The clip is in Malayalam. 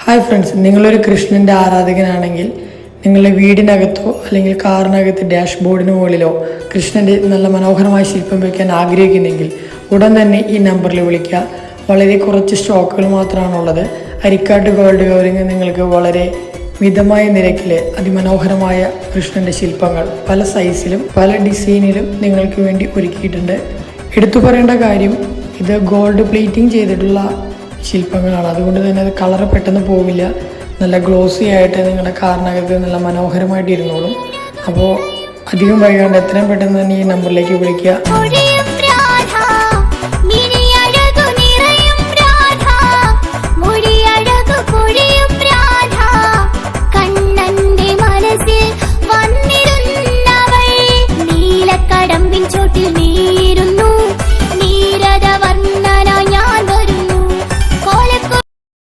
ഹായ് ഫ്രണ്ട്സ്, നിങ്ങളൊരു കൃഷ്ണൻ്റെ ആരാധകനാണെങ്കിൽ നിങ്ങളുടെ വീടിനകത്തോ അല്ലെങ്കിൽ കാറിനകത്ത് ഡാഷ്ബോർഡിന് മുകളിലോ കൃഷ്ണൻ്റെ നല്ല മനോഹരമായ ശില്പം വയ്ക്കാൻ ആഗ്രഹിക്കുന്നെങ്കിൽ ഉടൻ തന്നെ ഈ നമ്പറിൽ വിളിക്കുക. വളരെ കുറച്ച് സ്റ്റോക്കുകൾ മാത്രമാണുള്ളത്. അരിക്കാട്ട് ഗോൾഡ് കവറിങ് നിങ്ങൾക്ക് വളരെ മിതമായ നിരക്കിൽ അതിമനോഹരമായ കൃഷ്ണൻ്റെ ശില്പങ്ങൾ പല സൈസിലും പല ഡിസൈനിലും നിങ്ങൾക്ക് വേണ്ടി ഒരുക്കിയിട്ടുണ്ട്. എടുത്തു പറയേണ്ട കാര്യം, ഇത് ഗോൾഡ് പ്ലേറ്റിംഗ് ചെയ്തിട്ടുള്ള ശില്പങ്ങളാണ്. അതുകൊണ്ട് തന്നെ അത് കളർ പെട്ടെന്ന് പോവില്ല. നല്ല ഗ്ലോസി ആയിട്ട് നിങ്ങളുടെ കാറിനകത്ത് നല്ല മനോഹരമായിട്ട് ഇരുന്നോളും. അപ്പോൾ അധികം വൈകാണ്ട് എത്രയും പെട്ടെന്ന് തന്നെ ഈ നമ്പറിലേക്ക് വിളിക്കുക.